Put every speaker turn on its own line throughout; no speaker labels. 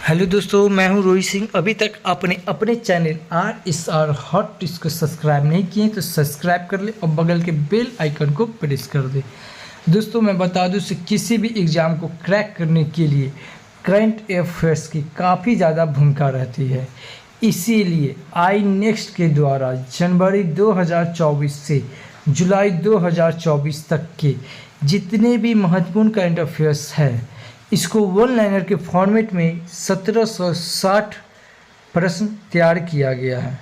Hello दोस्तों, मैं हूं रोहित सिंह। अभी तक आपने अपने चैनल RSR हॉट टिप्स को सब्सक्राइब नहीं किए तो सब्सक्राइब कर ले और बगल के बेल आइकन को प्रेस कर दे। दोस्तों मैं बता दूं कि किसी भी एग्ज़ाम को क्रैक करने के लिए करंट अफेयर्स की काफ़ी ज़्यादा भूमिका रहती है। इसीलिए आई नेक्स्ट के द्वारा जनवरी 2024 से जुलाई 2024 तक के जितने भी महत्वपूर्ण करंट अफेयर्स हैं, इसको वन लाइनर के फॉर्मेट में 1760 प्रश्न तैयार किया गया है।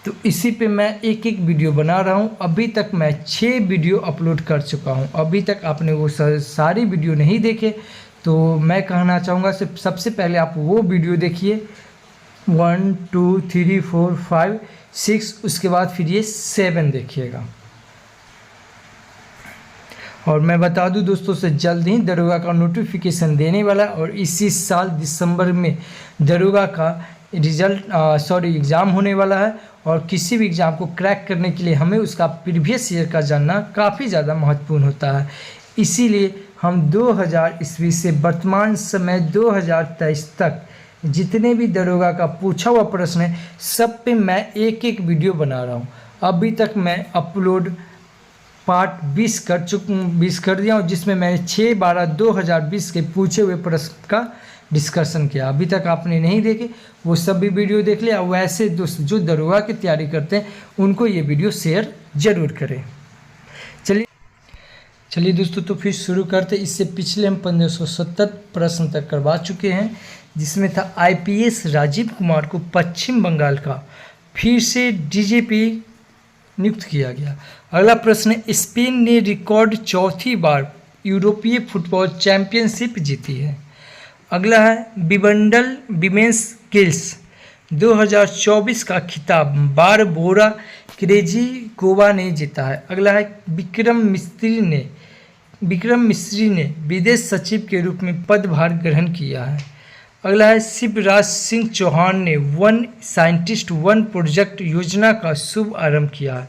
तो इसी पे मैं एक एक वीडियो बना रहा हूँ। अभी तक मैं 6 वीडियो अपलोड कर चुका हूँ। अभी तक आपने वो सारी वीडियो नहीं देखे तो मैं कहना चाहूँगा सबसे पहले आप वो वीडियो देखिए 1 2 3 4 5 6, उसके बाद फिर ये 7 देखिएगा। और मैं बता दूं दोस्तों से जल्द ही दरोगा का नोटिफिकेशन देने वाला और इसी साल दिसंबर में दरोगा का एग्ज़ाम होने वाला है। और किसी भी एग्ज़ाम को क्रैक करने के लिए हमें उसका प्रीवियस ईयर का जानना काफ़ी ज़्यादा महत्वपूर्ण होता है। इसीलिए हम 2000 ईस्वी से वर्तमान समय 2023 तक जितने भी दरोगा का पूछा हुआ प्रश्न है सब पे मैं एक एक वीडियो बना रहा हूँ। अभी तक मैं अपलोड पार्ट 20 कर दिया हूँ, जिसमें मैंने 6/12/2020 के पूछे हुए प्रश्न का डिस्कशन किया। अभी तक आपने नहीं देखे वो सब भी वीडियो देख लिया। वैसे दोस्त जो दरोगा की तैयारी करते हैं उनको ये वीडियो शेयर ज़रूर करें। चलिए दोस्तों, तो फिर शुरू करते। इससे पिछले हम 1570 प्रश्न तक करवा चुके हैं, जिसमें था IPS राजीव कुमार को पश्चिम बंगाल का फिर से DGP नियुक्त किया गया। अगला प्रश्न है, स्पेन ने रिकॉर्ड चौथी बार यूरोपीय फुटबॉल चैंपियनशिप जीती है। अगला है, विंबलडन विमेंस किल्स 2024 का खिताब बारबोरा क्रेजिकोवा ने जीता है। अगला है, विक्रम मिस्री ने विदेश सचिव के रूप में पदभार ग्रहण किया है। अगला है, शिवराज सिंह चौहान ने वन साइंटिस्ट वन प्रोजेक्ट योजना का शुभ आरंभ किया है।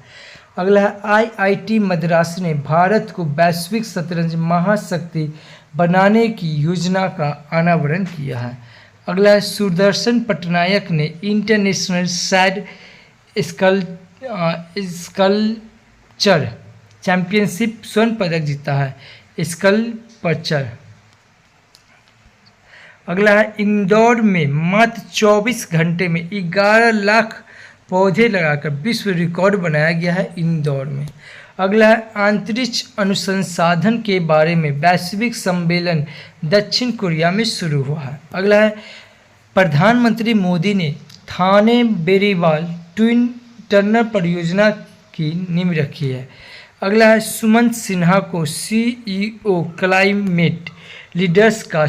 अगला है, IIT मद्रास ने भारत को वैश्विक शतरंज महाशक्ति बनाने की योजना का अनावरण किया है। अगला है, सुदर्शन पटनायक ने इंटरनेशनल सैड स्कल्पचर चैंपियनशिप स्वर्ण पदक जीता है। स्कल्पचर। अगला है, इंदौर में मात्र 24 घंटे में 11 लाख पौधे लगाकर विश्व रिकॉर्ड बनाया गया है इंदौर में। अगला है, अंतरिक्ष अनुसंधान के बारे में वैश्विक सम्मेलन दक्षिण कोरिया में शुरू हुआ है। अगला है, प्रधानमंत्री मोदी ने थाने बेरीवाल ट्विन टनल परियोजना की नींव रखी है। अगला है, सुमंत सिन्हा को CEO क्लाइमेट लीडर्स का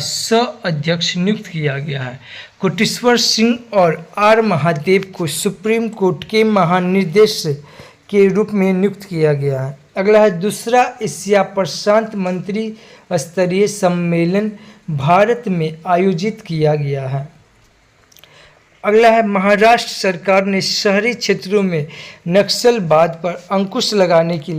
अध्यक्ष नियुक्त किया गया है। कोटेश्वर सिंह और R महादेव को सुप्रीम कोर्ट के महानिदेशक के रूप में नियुक्त किया गया है। अगला है, दूसरा एशिया प्रशांत मंत्री स्तरीय सम्मेलन भारत में आयोजित किया गया है। अगला है, महाराष्ट्र सरकार ने शहरी क्षेत्रों में नक्सलवाद पर अंकुश लगाने के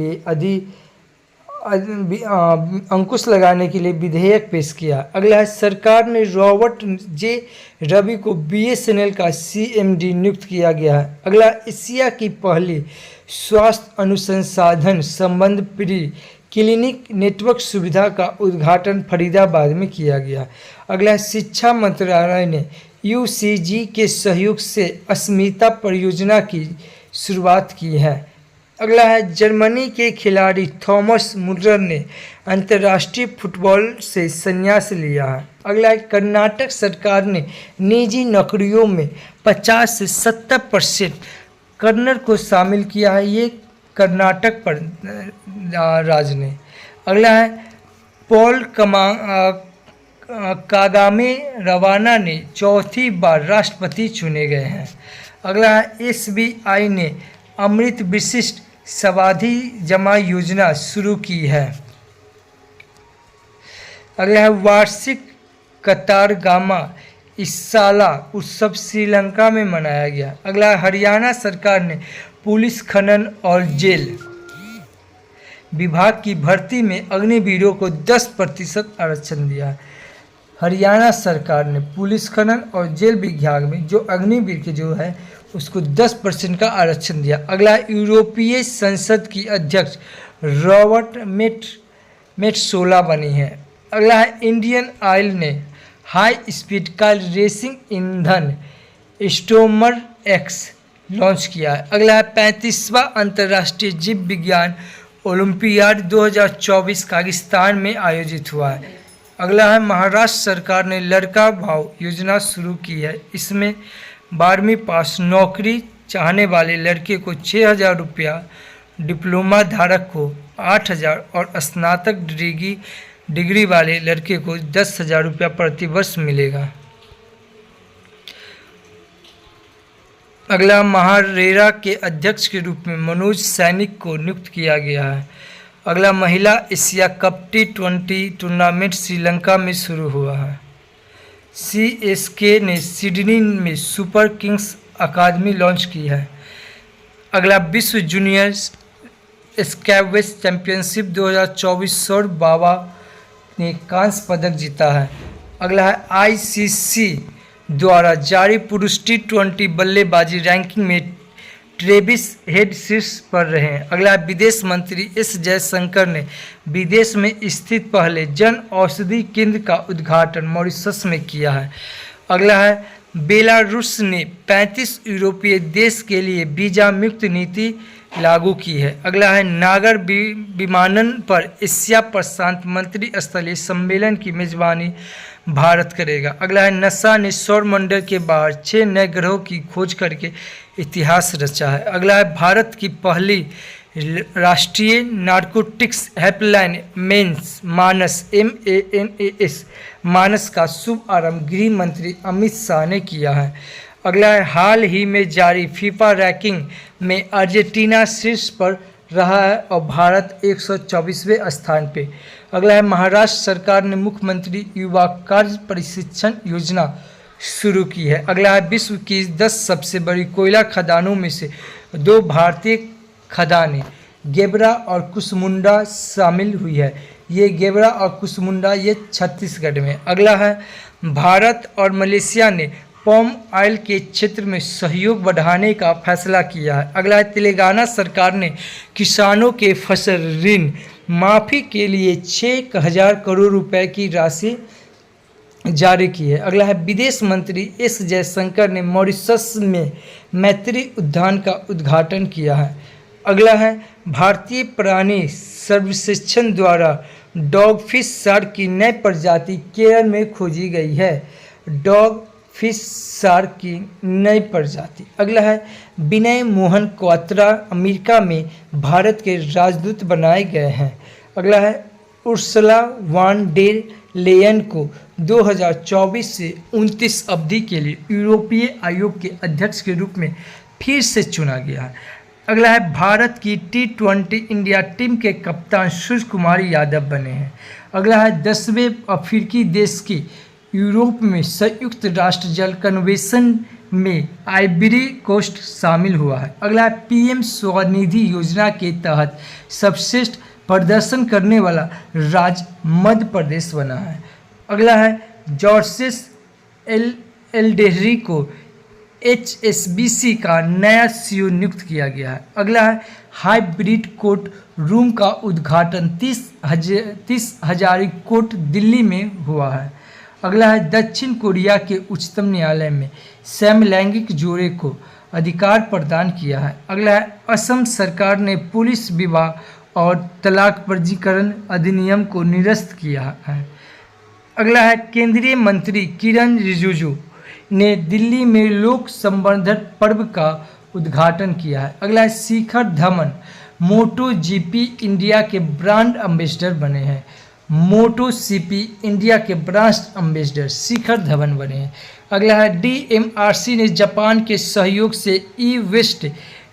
लिए विधेयक पेश किया। अगला है, सरकार ने रॉबर्ट J रवि को BSNL का CMD नियुक्त किया गया है। अगला, एशिया की पहली स्वास्थ्य अनुसंधान संबंध प्री क्लिनिक नेटवर्क सुविधा का उद्घाटन फरीदाबाद में किया गया। अगला, शिक्षा मंत्रालय ने UCG के सहयोग से अस्मिता परियोजना की शुरुआत की है। अगला है, जर्मनी के खिलाड़ी थॉमस मुलर ने अंतर्राष्ट्रीय फुटबॉल से संन्यास लिया है। अगला है, कर्नाटक सरकार ने निजी नौकरियों में 50 से 70% कन्नड़ को शामिल किया है। ये कर्नाटक पर राज्य ने। अगला है, पॉल कागामे रवाना ने चौथी बार राष्ट्रपति चुने गए हैं। अगला है, SBI ने अमृत विशिष्ट सावधि जमा योजना शुरू की है। अगला है, वार्षिक कतारगामा इसाला उत्सव श्रीलंका में मनाया गया। अगला, हरियाणा सरकार ने पुलिस खनन और जेल विभाग की भर्ती में अग्निवीरों को 10% आरक्षण दिया। हरियाणा सरकार ने पुलिस खनन और जेल विभाग में जो अग्निवीर के जो है उसको 10% का आरक्षण दिया। अगला यूरोपीय संसद की अध्यक्ष रॉबर्ट मेटसोला बनी है। अगला है इंडियन ऑयल ने हाई स्पीड का रेसिंग ईंधन स्टोमर एक्स लॉन्च किया है। अगला है 35वां अंतर्राष्ट्रीय जीव विज्ञान ओलंपियाड 2024 पाकिस्तान में आयोजित हुआ है। अगला है महाराष्ट्र सरकार ने लड़का भाव योजना शुरू की है। इसमें 12वीं पास नौकरी चाहने वाले लड़के को 6,000 रुपया, डिप्लोमा धारक को 8,000 और स्नातक डिग्री वाले लड़के को 10,000 रुपया प्रतिवर्ष मिलेगा। अगला महारेरा के अध्यक्ष के रूप में मनोज सैनिक को नियुक्त किया गया है। अगला महिला Asia cup T20 tournament Sri Lanka में शुरू हुआ है। CSK ने सिडनी में सुपर किंग्स अकादमी लॉन्च की है। अगला विश्व जूनियर स्क्वैश चैंपियनशिप 2024 सौरभ बाबा ने कांस्य पदक जीता है। अगला है ICC द्वारा जारी पुरुष T20 बल्लेबाजी रैंकिंग में ट्रेविस हेड शीर्ष पर रहे हैं। अगला विदेश मंत्री एस जयशंकर ने विदेश में स्थित पहले जन औषधि केंद्र का उद्घाटन मॉरिशस में किया है। अगला है बेलारूस ने 35 यूरोपीय देश के लिए वीजा मुक्त नीति लागू की है। अगला है नागर विमानन पर एशिया प्रशांत मंत्री स्तरीय सम्मेलन की मेजबानी भारत करेगा। अगला है नसा ने सौरमंडल के बाहर 6 नए ग्रहों की खोज करके इतिहास रचा है। अगला है भारत की पहली राष्ट्रीय नारकोटिक्स हेल्पलाइन मानस MANAS मानस का शुभ आरंभ गृह मंत्री अमित शाह ने किया है। अगला है हाल ही में जारी फीफा रैंकिंग में अर्जेंटीना शीर्ष पर रहा है और भारत 124वें स्थान पे। अगला है महाराष्ट्र सरकार ने मुख्यमंत्री युवा कार्य प्रशिक्षण योजना शुरू की है। अगला है विश्व की 10 सबसे बड़ी कोयला खदानों में से 2 भारतीय खदानें गेबरा और कुसमुंडा शामिल हुई है। ये गेबरा और कुसमुंडा ये छत्तीसगढ़ में। अगला है भारत और मलेशिया ने पाम ऑयल के क्षेत्र में सहयोग बढ़ाने का फैसला किया है। अगला है तेलंगाना सरकार ने किसानों के फसल ऋण माफ़ी के लिए 6,000 करोड़ रुपए की राशि जारी की है। अगला है विदेश मंत्री एस जयशंकर ने मॉरिशस में मैत्री उद्यान का उद्घाटन किया है। अगला है भारतीय प्राणी सर्वेक्षण द्वारा डॉग फिश शार्क की नई प्रजाति केरल में खोजी गई है। डॉग फिश शार्क की नई प्रजाति। अगला है विनय मोहन क्वात्रा अमेरिका में भारत के राजदूत बनाए गए हैं। अगला है उर्सुला वॉन डेर लेयन को 2024 से 29 अवधि के लिए यूरोपीय आयोग के अध्यक्ष के रूप में फिर से चुना गया है। अगला है भारत की T20 इंडिया टीम के कप्तान सूर्य कुमार यादव बने हैं। अगला है 10वें अफ्रीकी देश की यूरोप में संयुक्त राष्ट्र जल कन्वेंशन में आइवरी कोस्ट शामिल हुआ है। अगला PM स्वनिधि योजना के तहत सर्वश्रेष्ठ प्रदर्शन करने वाला राज्य मध्य प्रदेश बना है। अगला है जॉर्जेस एल्डेहरी को HSBC का नया CEO नियुक्त किया गया है। अगला है हाइब्रिड कोर्ट रूम का उद्घाटन 30,000 कोर्ट दिल्ली में हुआ है। अगला है दक्षिण कोरिया के उच्चतम न्यायालय में समलैंगिक जोड़े को अधिकार प्रदान किया है। अगला है असम सरकार ने पुलिस विवाह और तलाक वर्गीकरण अधिनियम को निरस्त किया है। अगला है केंद्रीय मंत्री किरण रिजिजू ने दिल्ली में लोक संवर्धन पर्व का उद्घाटन किया है। अगला है शिखर धवन MotoGP इंडिया के ब्रांड एम्बेसडर बने हैं। MotoGP इंडिया के ब्रांड एम्बेसडर शिखर धवन बने हैं। अगला है DMRC ने जापान के सहयोग से ई-वेस्ट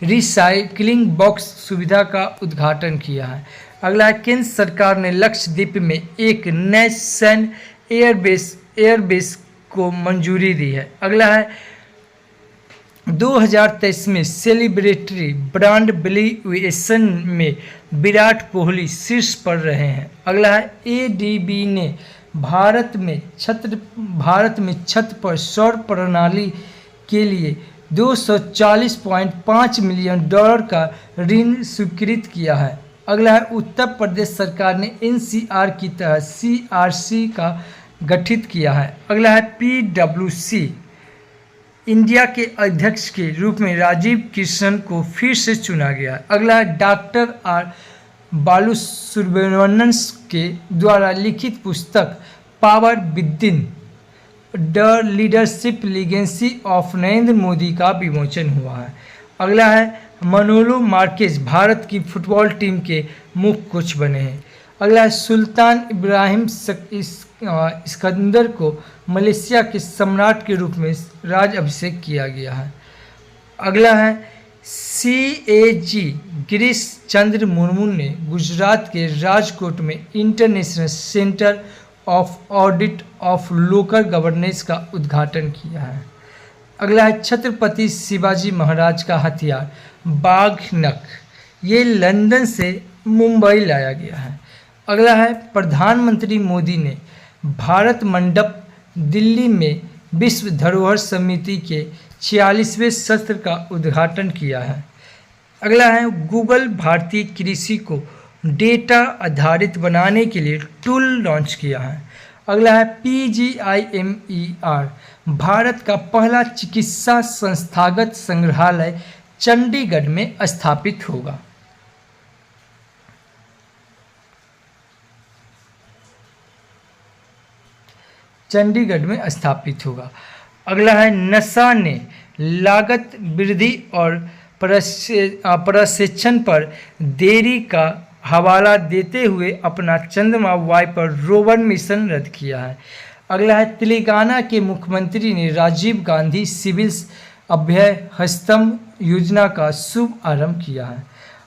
रिसाइकलिंग बॉक्स सुविधा का उद्घाटन किया है। अगला है केंद्र सरकार ने लक्षद्वीप में एक नए सैन्य एयरबेस को मंजूरी दी है। अगला है 2023 में सेलिब्रिटी ब्रांड वैल्यूएशन में विराट कोहली शीर्ष पर रहे हैं। अगला है ADB ने भारत में छत पर सौर प्रणाली के लिए $240.5 मिलियन का ऋण स्वीकृत किया है। अगला है उत्तर प्रदेश सरकार ने एनसीआर की तरह सीआरसी का गठित किया है। अगला है पीडब्ल्यूसी इंडिया के अध्यक्ष के रूप में राजीव कृष्णन को फिर से चुना गया। अगला है डॉक्टर आर बालसुब्रमण्यन के द्वारा लिखित पुस्तक power within the leadership legacy of Narendra Modi का विमोचन हुआ है। अगला है मनोलो मार्केज भारत की फुटबॉल टीम के मुख्य कोच बने हैं। अगला है सुल्तान इब्राहिम सिकंदर को मलेशिया के सम्राट के रूप में राज अभिषेक किया गया है। अगला है CAG गिरीश चंद्र मुर्मू ने गुजरात के राजकोट में international centre of audit of local governance का उद्घाटन किया है। अगला है छत्रपति शिवाजी महाराज का हथियार बाघ नख, ये लंदन से मुंबई लाया गया है। अगला है प्रधानमंत्री मोदी ने भारत मंडप दिल्ली में विश्व धरोहर समिति के 46वें सत्र का उद्घाटन किया है। अगला है गूगल भारतीय कृषि को डेटा आधारित बनाने के लिए टूल लॉन्च किया है। अगला है PGIMER भारत का पहला चिकित्सा संस्थागत संग्रहालय चंडीगढ़ में स्थापित होगा। अगला है नसा ने लागत वृद्धि और प्रशिक्षण पर देरी का हवाला देते हुए अपना चंद्रमा वाइपर रोवर मिशन रद्द किया है। अगला है तेलंगाना के मुख्यमंत्री ने राजीव गांधी सिविल अभ्यहस्तम योजना का शुभ आरंभ किया है।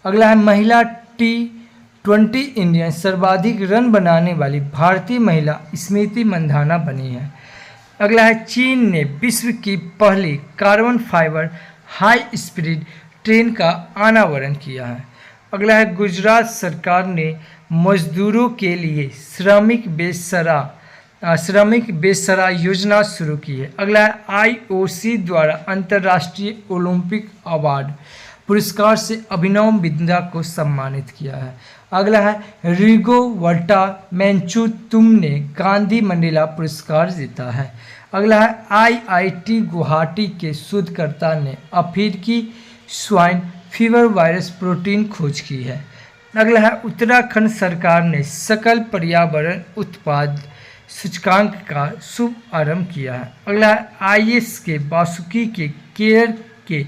अगला है महिला T20 इंडियन सर्वाधिक रन बनाने वाली भारतीय महिला स्मृति मंधाना बनी है। अगला है चीन ने विश्व की पहली carbon fibre high speed train का अनावरण किया है। अगला है गुजरात सरकार ने मजदूरों के लिए श्रमिक बेसरा योजना शुरू की है। अगला है IOC द्वारा अंतर्राष्ट्रीय ओलंपिक अवार्ड पुरस्कार से अभिनव बिंद्रा को सम्मानित किया है। अगला है रिगोवर्टा मेंचुतुम ने गांधी मंडेला पुरस्कार जीता है। अगला है IIT गुवाहाटी के शोधकर्ता ने अफ्रीकी स्वाइन फीवर वायरस प्रोटीन खोज की है। अगला है उत्तराखंड सरकार ने सकल पर्यावरण उत्पाद सूचकांक का शुभ आरंभ किया है। अगला है IS के वासुकी के केयर के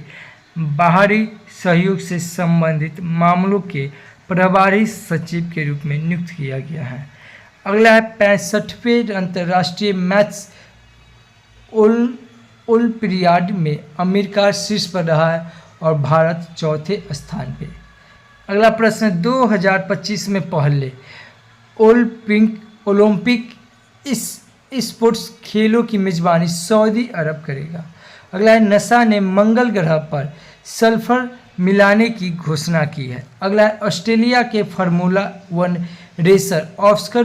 बाहरी सहयोग से संबंधित मामलों के प्रभारी सचिव के रूप में नियुक्त किया गया है। अगला है 65वें अंतर्राष्ट्रीय मैथ्स ओलंपियाड में अमेरिका शीर्ष पर रहा है और भारत चौथे स्थान पे। अगला प्रश्न 2025 में पहले ओलंपिक स्पोर्ट्स खेलों की मेजबानी सऊदी अरब करेगा। अगला है नसा ने मंगल ग्रह पर सल्फर मिलाने की घोषणा की है। अगला है ऑस्ट्रेलिया के फार्मूला 1 रेसर ऑस्कर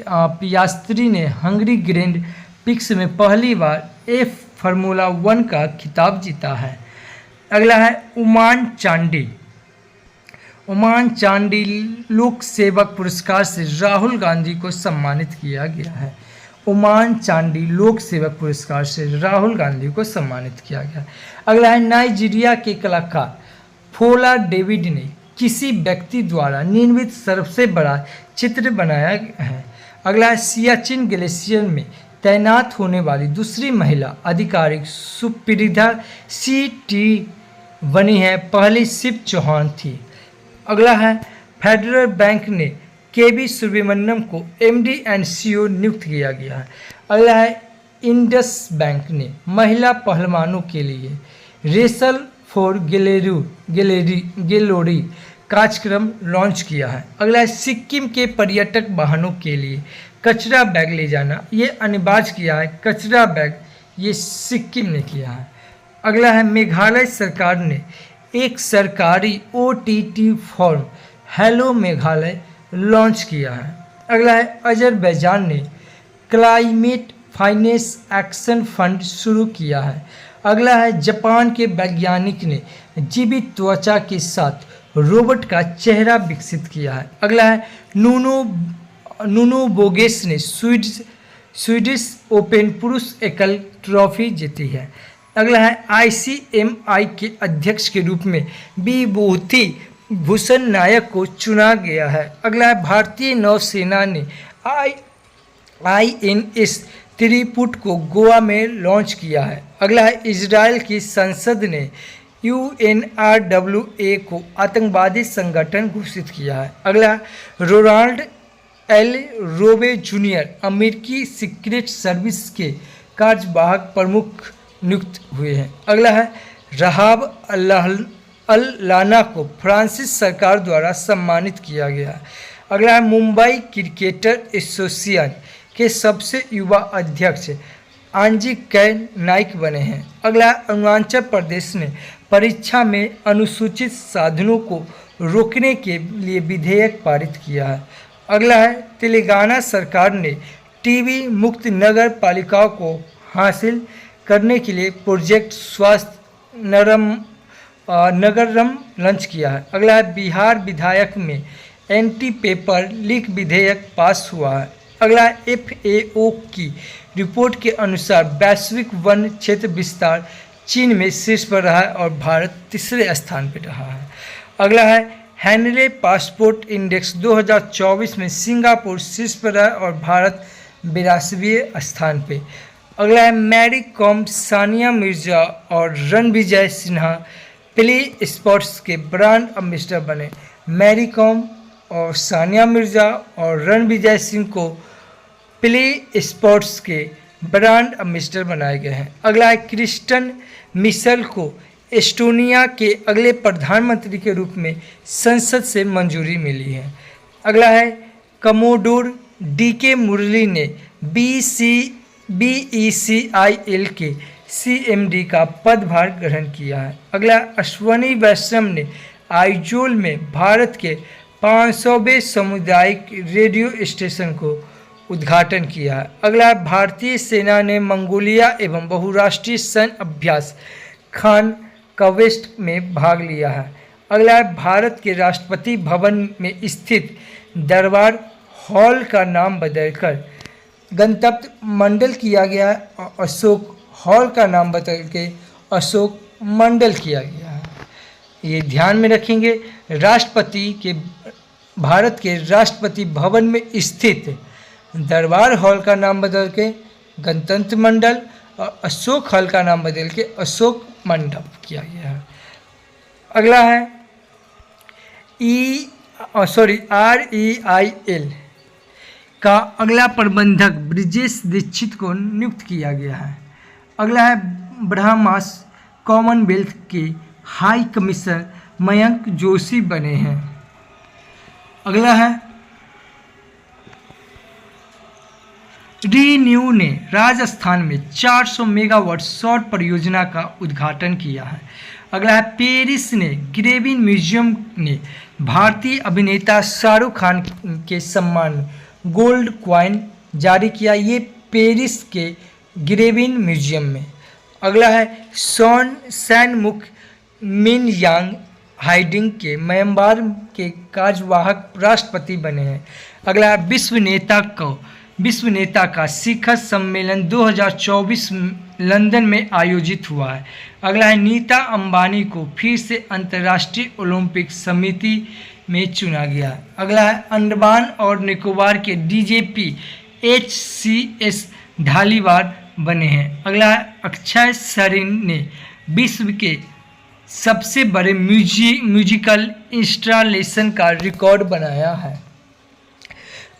पियास्त्री ने हंगरी ग्रैंड प्रिक्स में पहली बार फार्मूला 1 का खिताब जीता है। अगला है ओमान चांडी लोक सेवक पुरस्कार से राहुल गांधी को सम्मानित किया गया है। ओमान चांडी लोक सेवक पुरस्कार से राहुल गांधी को सम्मानित किया गया। अगला है नाइजीरिया के कलाकार फोला डेविड ने किसी व्यक्ति द्वारा निर्मित सबसे बड़ा चित्र बनाया है। अगला है सियाचिन ग्लेशियर में तैनात होने वाली दूसरी महिला आधिकारिक सुप्रीधा CT बनी है, पहली शिव चौहान थी। अगला है फेडरल बैंक ने KB सुब्रमण्यम को MD एंड CEO नियुक्त किया गया है। अगला है इंडस बैंक ने महिला पहलवानों के लिए रेसल फॉर गैलोरी कार्यक्रम लॉन्च किया है। अगला है सिक्किम के पर्यटक वाहनों के लिए कचरा बैग ले जाना ये अनिवार्य किया है। कचरा बैग ये सिक्किम ने किया है। अगला है मेघालय सरकार ने एक सरकारी OTT form hello Meghalaya launch किया है। अगला है अजरबैजान ने क्लाइमेट फाइनेंस एक्शन फंड शुरू किया है। अगला है जापान के वैज्ञानिक ने जीवित त्वचा के साथ रोबोट का चेहरा विकसित किया है। अगला है नुनो बोगेस ने स्वीडिश ओपन पुरुष एकल ट्रॉफी जीती है। अगला है ICMI के अध्यक्ष के रूप में विभूति भूषण नायक को चुना गया है। अगला है भारतीय नौसेना ने INS त्रिपुट को गोवा में लॉन्च किया है। अगला है इजराइल की संसद ने UNRWA को आतंकवादी संगठन घोषित किया है। अगला है रोनाल्ड एल रोबे जूनियर अमेरिकी सीक्रेट सर्विस के कार्यवाहक प्रमुख नियुक्त हुए हैं। अगला है रहाब अल-लाना को फ्रांसीसी सरकार द्वारा सम्मानित किया गया है। अगला है मुंबई क्रिकेटर एसोसिएशन के सबसे युवा अध्यक्ष आंजी कैन नाइक बने हैं। अगला है अरुणाचल प्रदेश ने परीक्षा में अनुसूचित साधनों को रोकने के लिए विधेयक पारित किया है। अगला है तेलंगाना सरकार ने टीबी मुक्त नगर पालिकाओं को हासिल करने के लिए प्रोजेक्ट स्वास्थ्य नगरम लॉन्च किया है। अगला है बिहार विधायक में एंटी पेपर लीक विधेयक पास हुआ है। अगला है FAO की रिपोर्ट के अनुसार वैश्विक वन क्षेत्र विस्तार चीन में शीर्ष पर रहा है और भारत तीसरे स्थान पर रहा है। अगला है हैनले पासपोर्ट इंडेक्स 2024 में सिंगापुर शीर्ष पर रहा और भारत 82वें स्थान पे। अगला है मैरी कॉम, सानिया मिर्जा और रणविजय सिन्हा प्ले स्पोर्ट्स के ब्रांड एम्बेसडर बने। मैरी कॉम और सानिया मिर्जा और रणविजय सिंह को प्ले स्पोर्ट्स के ब्रांड एम्बेसडर बनाए गए हैं। अगला है क्रिस्टन मिशेल को एस्टोनिया के अगले प्रधानमंत्री के रूप में संसद से मंजूरी मिली है। अगला है कमोडोर DK मुरली ने BECIL के CMD का पदभार ग्रहण किया है। अगला अश्वनी वैष्णव ने आइजोल में भारत के 500वें सामुदायिक रेडियो स्टेशन को उद्घाटन किया है। अगला भारतीय सेना ने मंगोलिया एवं बहुराष्ट्रीय सैन्य अभ्यास खान कवेस्ट में भाग लिया है। अगला है भारत के राष्ट्रपति भवन में स्थित दरबार हॉल का नाम बदलकर गणतंत्र मंडल किया गया है और अशोक हॉल का नाम बदल के अशोक मंडल किया गया है। ये ध्यान में रखेंगे। भारत के राष्ट्रपति भवन में स्थित दरबार हॉल का नाम बदल के गणतंत्र मंडल और अशोक हॉल का नाम बदल के अशोक मंडप किया गया है। अगला है REIL का अगला प्रबंधक ब्रिजेश दीक्षित को नियुक्त किया गया है। अगला है ब्रह्मास कॉमनवेल्थ के हाई कमिश्नर मयंक जोशी बने हैं। अगला है रीन्यू ने राजस्थान में 400 मेगावाट सौर परियोजना का उद्घाटन किया है। अगला है पेरिस ने ग्रेविन म्यूजियम ने भारतीय अभिनेता शाहरुख खान के सम्मान गोल्ड कॉइन जारी किया, ये पेरिस के ग्रेविन म्यूजियम में। अगला है सैनमुख मिन यांग हाइडिंग के म्यांमार के कार्यवाहक राष्ट्रपति बने हैं। अगला है विश्व नेता का शिखर सम्मेलन 2024 लंदन में आयोजित हुआ है। अगला है नीता अंबानी को फिर से अंतर्राष्ट्रीय ओलंपिक समिति में चुना गया। अगला है अंडमान और निकोबार के DGP HCS ढालीवार बने हैं। अगला है अक्षय सरिन ने विश्व के सबसे बड़े म्यूजिकल इंस्टॉलेशन का रिकॉर्ड बनाया है।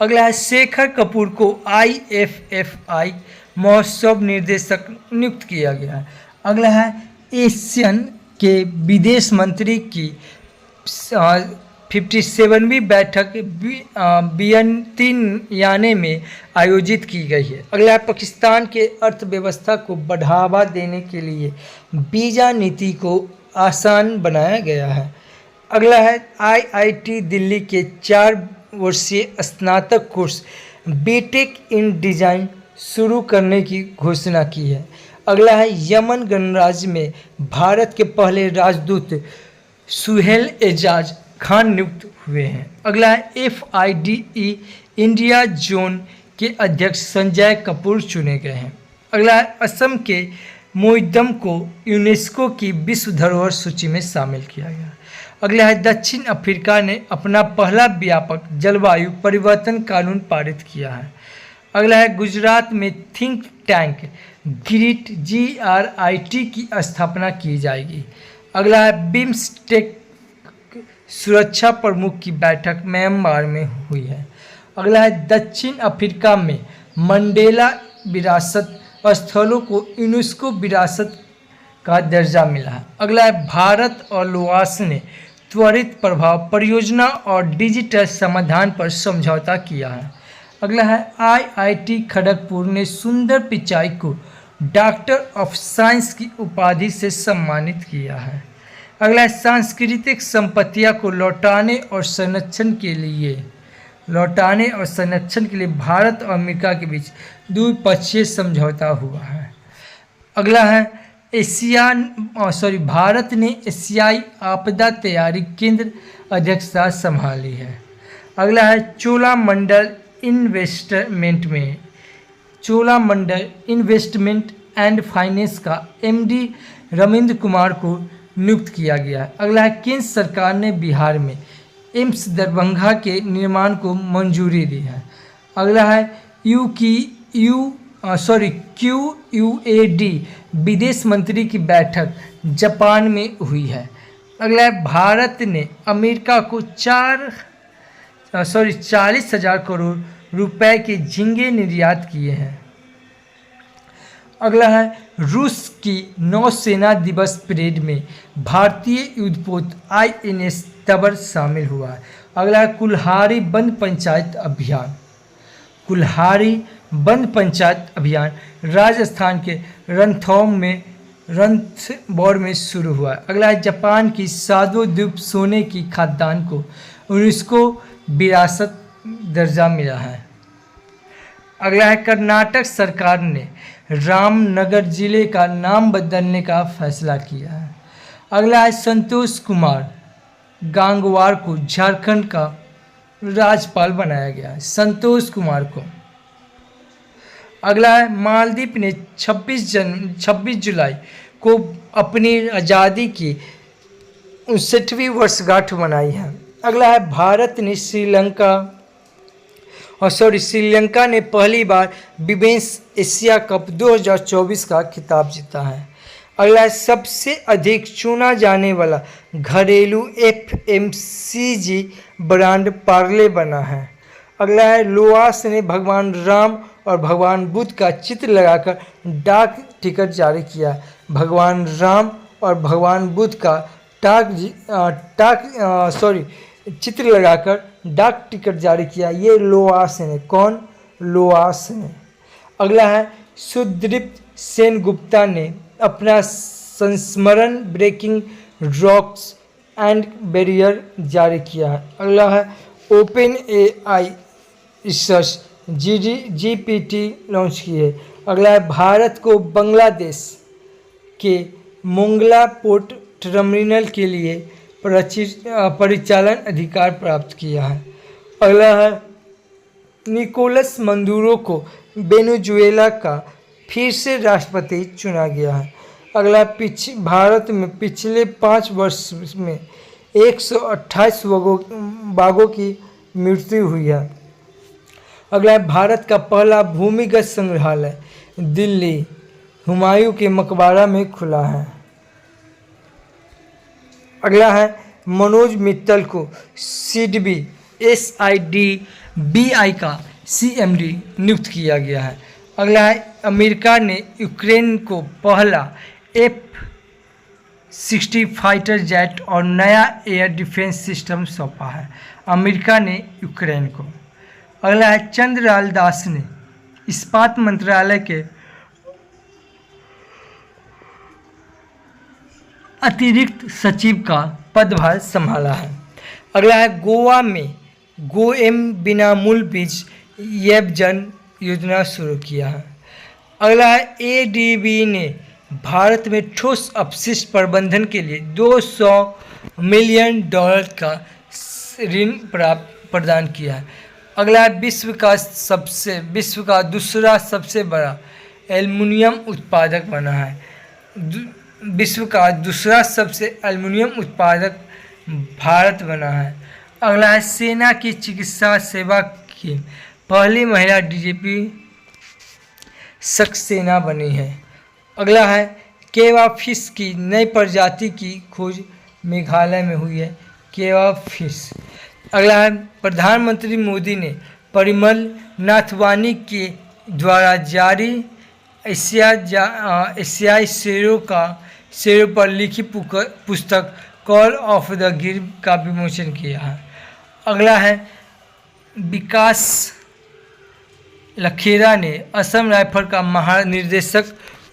अगला है शेखर कपूर को IFFI महोत्सव निर्देशक नियुक्त किया गया है। अगला है एशियन के विदेश मंत्री की 57वीं बैठक वियंतियाने में आयोजित की गई है। अगला है पाकिस्तान के अर्थव्यवस्था को बढ़ावा देने के लिए वीज़ा नीति को आसान बनाया गया है। अगला है IIT दिल्ली के 4 वर्षीय स्नातक कोर्स BTech इन डिज़ाइन शुरू करने की घोषणा की है। अगला है यमन गणराज्य में भारत के पहले राजदूत सुहेल एजाज खान नियुक्त हुए हैं। अगला है FIDE इंडिया जोन के अध्यक्ष संजय कपूर चुने गए हैं। अगला है असम के मोइदम को यूनेस्को की विश्व धरोहर सूची में शामिल किया गया। अगला है दक्षिण अफ्रीका ने अपना पहला व्यापक जलवायु परिवर्तन कानून पारित किया है। अगला है गुजरात में थिंक टैंक ग्रिट GRIT की स्थापना की जाएगी। अगला है बिम्स्टेक सुरक्षा प्रमुख की बैठक म्यांमार में हुई है। अगला है दक्षिण अफ्रीका में मंडेला विरासत स्थलों को यूनेस्को विरासत का दर्जा मिला है। अगला है भारत और लुआस ने त्वरित प्रभाव परियोजना और डिजिटल समाधान पर समझौता किया है। अगला है IIT खड़गपुर ने सुंदर पिचाई को डॉक्टर ऑफ साइंस की उपाधि से सम्मानित किया है। अगला है सांस्कृतिक संपत्तियों को लौटाने और संरक्षण के लिए भारत और अमेरिका के बीच द्विपक्षीय समझौता हुआ है। अगला है भारत ने एशियाई आपदा तैयारी केंद्र अध्यक्षता संभाली है। अगला है चोलामंडल इन्वेस्टमेंट एंड फाइनेंस का MD रविंद्र कुमार को नियुक्त किया गया है। अगला है केंद्र सरकार ने बिहार में एम्स दरभंगा के निर्माण को मंजूरी दी है। अगला है QUAD विदेश मंत्री की बैठक जापान में हुई है। अगला है भारत ने अमेरिका को 40,000 करोड़ रुपए के झींगे निर्यात किए हैं। अगला है रूस की नौसेना दिवस परेड में भारतीय युद्धपोत INS तबर शामिल हुआ है। अगला है कुल्हाड़ी वन पंचायत अभियान राजस्थान के रणथंभौर में शुरू हुआ है। अगला है जापान की सादो द्वीप सोने की खादान को यूनेस्को विरासत दर्जा मिला है। अगला है कर्नाटक सरकार ने रामनगर जिले का नाम बदलने का फैसला किया है। अगला है संतोष कुमार गांगवार को झारखंड का राज्यपाल बनाया गया है। संतोष कुमार को। अगला है मालदीव ने 26 जुलाई को अपनी आज़ादी की 59वीं वर्षगांठ मनाई है। अगला है भारत ने श्रीलंका ने पहली बार विमेंस एशिया कप 2024 का खिताब जीता है। अगला है सबसे अधिक चुना जाने वाला घरेलू FMCG ब्रांड पार्ले बना है। अगला है लुआस ने भगवान राम और भगवान बुद्ध का चित्र लगाकर डाक टिकट जारी किया। भगवान राम और भगवान बुद्ध का चित्र लगाकर डाक टिकट जारी किया। ये लोआस ने। कौन? लोआस ने। अगला है सुदीप्त सेनगुप्ता ने अपना संस्मरण ब्रेकिंग रॉक्स एंड बैरियर जारी किया है। अगला है OpenAI रिसर्च GPT लॉन्च की है। अगला है भारत को बांग्लादेश के मोंगला पोर्ट टर्मिनल के लिए परिचालन अधिकार प्राप्त किया है। अगला है निकोलस मदुरो को वेनेजुएला का फिर से राष्ट्रपति चुना गया है। अगला भारत में पिछले 5 वर्ष में 128 बाघों की मृत्यु हुई है। अगला है भारत का पहला भूमिगत संग्रहालय दिल्ली हुमायूं के मकबरा में खुला है। अगला है मनोज मित्तल को SIDBI का CMD नियुक्त किया गया है। अगला है अमेरिका ने यूक्रेन को पहला F-60 फाइटर जेट और नया एयर डिफेंस सिस्टम सौंपा है। अमेरिका ने यूक्रेन को। अगला है चंद्रलाल दास ने इस्पात मंत्रालय के अतिरिक्त सचिव का पदभार संभाला है। अगला है गोवा में गोएम बिनामुल बीच येबजन योजना शुरू किया है। अगला है एडीबी ने भारत में ठोस अपशिष्ट प्रबंधन के लिए $200 मिलियन का ऋण प्रदान किया है। अगला है विश्व का दूसरा सबसे बड़ा एल्युमिनियम उत्पादक बना है। विश्व का दूसरा सबसे एल्युमिनियम उत्पादक भारत बना है। अगला है सेना की चिकित्सा सेवा की पहली महिला डीजीपी सक्सेना बनी है। अगला है केवा फिश की नई प्रजाति की खोज मेघालय में हुई है, केवा फिश। अगला है प्रधानमंत्री मोदी ने परिमल नाथवानी के द्वारा जारी एशियाई शेरों पर लिखी पुस्तक कॉल ऑफ द गिर का विमोचन किया है। अगला है विकास लखेरा ने असम राइफल का महानिदेशक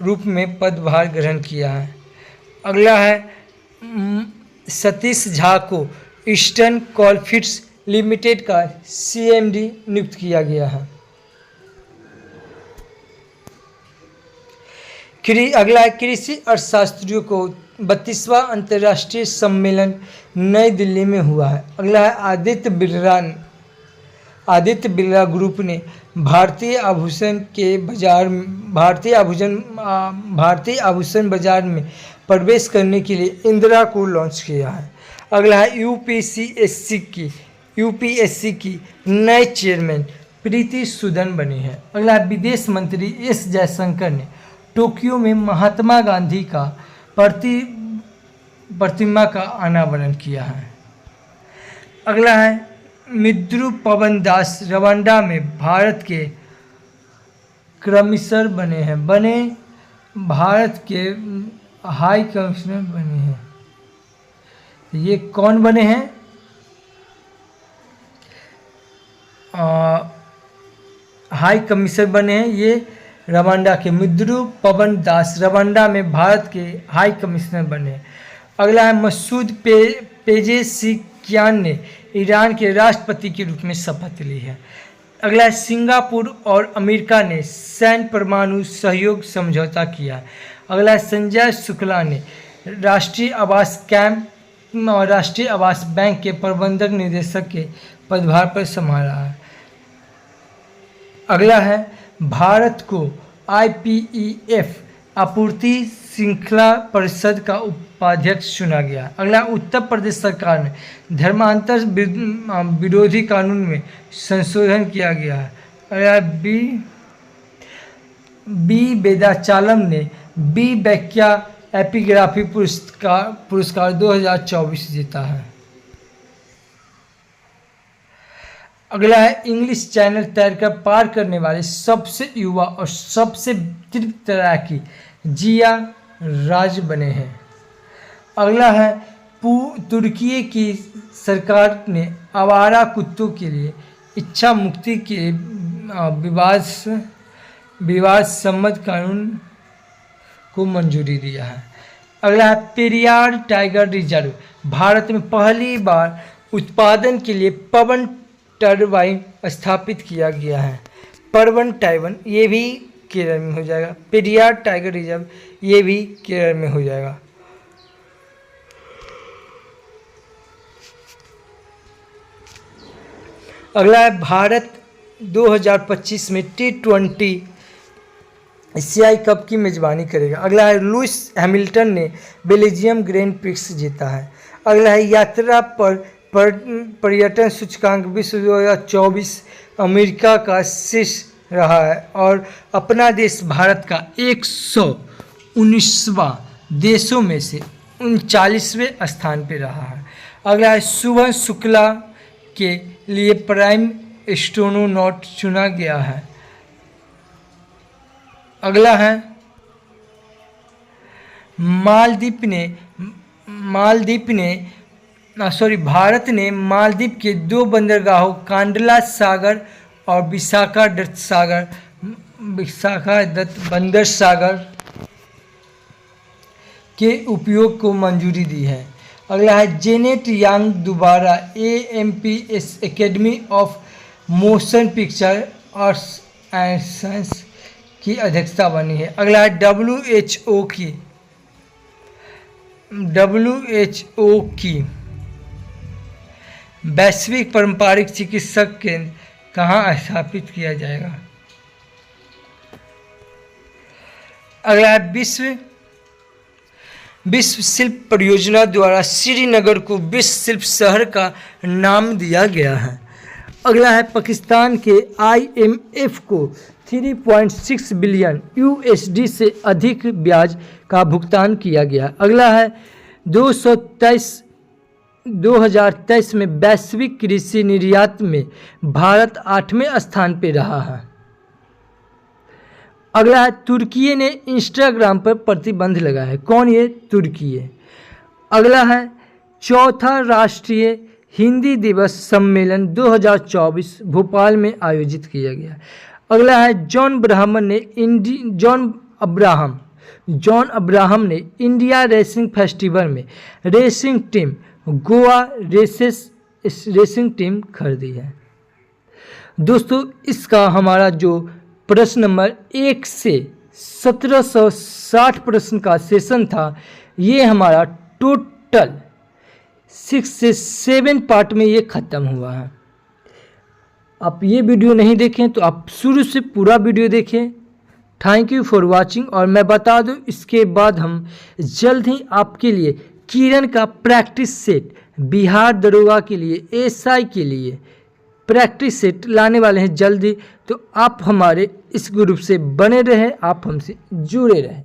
रूप में पदभार ग्रहण किया है। अगला है सतीश झा को ईस्टर्न कोलफील्ड्स लिमिटेड का सीएमडी नियुक्त किया गया है। अगला है कृषि अर्थशास्त्रियों को 32वां अंतर्राष्ट्रीय सम्मेलन नई दिल्ली में हुआ है। अगला है आदित्य बिरला ग्रुप ने भारतीय आभूषण बाजार में प्रवेश करने के लिए इंदिरा को लॉन्च किया है। अगला है यूपीएससी की नए चेयरमैन प्रीति सूदन बनी है। अगला है विदेश मंत्री एस जयशंकर ने टोक्यो में महात्मा गांधी का प्रतिमा का अनावरण किया है। अगला है मिद्रू पवन दास रवांडा में भारत के कमिश्नर बने भारत के हाई कमिश्नर बने हैं। ये कौन बने हैं? हाई कमिश्नर बने हैं ये रवांडा के मिद्रू पवन दास रवांडा में भारत के हाई कमिश्नर बने। अगला है मसूद पेजेशिकियान ने ईरान के राष्ट्रपति के रूप में शपथ ली है। अगला है सिंगापुर और अमेरिका ने सैन्य परमाणु सहयोग समझौता किया। अगला है संजय शुक्ला ने राष्ट्रीय आवास बैंक के प्रबंधक निदेशक के पदभार पर संभाला है। अगला है भारत को IPEF आपूर्ति श्रृंखला परिषद का उपाध्यक्ष चुना गया। अगला उत्तर प्रदेश सरकार ने धर्मांतर विरोधी कानून में संशोधन किया गया है। अगला बी वेदाचालम ने बी व्याख्या एपिग्राफी पुरस्कार 2024 जीता है। अगला है इंग्लिश चैनल तैरकर पार करने वाले सबसे युवा और सबसे तीव्र तैराकी जिया राज बने हैं। अगला है तुर्की की सरकार ने आवारा कुत्तों के लिए इच्छा मुक्ति के विवाद सम्मत कानून को मंजूरी दिया है। अगला है पेरियार टाइगर रिजर्व भारत में पहली बार उत्पादन के लिए पवन टरबाइन स्थापित किया गया है। पवन टरबाइन ये भी केरल में हो जाएगा। पेरियार टाइगर रिजर्व ये भी केरल में हो जाएगा। अगला है भारत 2025 में T20 एशियाई कप की मेजबानी करेगा। अगला है लुइस हैमिल्टन ने बेल्जियम ग्रैंड प्रिक्स जीता है। अगला है यात्रा पर पर्यटन सूचकांक विश्व 2024 अमेरिका का शीर्ष रहा है और अपना देश भारत का 119वां देशों में से 39वें स्थान पर रहा है। अगला है शुभम शुक्ला के लिए प्राइम एस्ट्रोनॉट चुना गया है। अगला है भारत ने मालदीव के 2 बंदरगाहों कांडला सागर और विशाखादत्त बंदर सागर के उपयोग को मंजूरी दी है। अगला है जेनेट यांग दोबारा AMPS academy of motion picture and sons की अध्यक्षता बनी है। अगला है WHO की वैश्विक पारंपरिक चिकित्सक केंद्र कहाँ स्थापित किया जाएगा। अगला है विश्व शिल्प परियोजना द्वारा श्रीनगर को विश्व शिल्प शहर का नाम दिया गया है। अगला है पाकिस्तान के IMF को 3.6 बिलियन USD से अधिक ब्याज का भुगतान किया गया। अगला है 2023 में वैश्विक कृषि निर्यात में भारत 8वें स्थान पर रहा है। अगला है तुर्की ने इंस्टाग्राम पर प्रतिबंध लगाया है। कौन ये? तुर्की है। अगला है चौथा राष्ट्रीय हिंदी दिवस सम्मेलन 2024 भोपाल में आयोजित किया गया। अगला है जॉन अब्राहम ने इंडिया रेसिंग फेस्टिवल में racing team Goa racing team खरीदी है। दोस्तों इसका हमारा जो प्रश्न नंबर 1 से 1760 प्रश्न का सेशन था, ये हमारा टोटल 6 से 7 पार्ट में ये ख़त्म हुआ है। आप ये वीडियो नहीं देखें तो आप शुरू से पूरा वीडियो देखें। Thank you for watching. और मैं बता दूं इसके बाद हम जल्द ही आपके लिए किरण का प्रैक्टिस सेट, बिहार दरोगा के लिए, SI के लिए प्रैक्टिस सेट लाने वाले हैं जल्दी। तो आप हमारे इस ग्रुप से बने रहें, आप हमसे जुड़े रहें।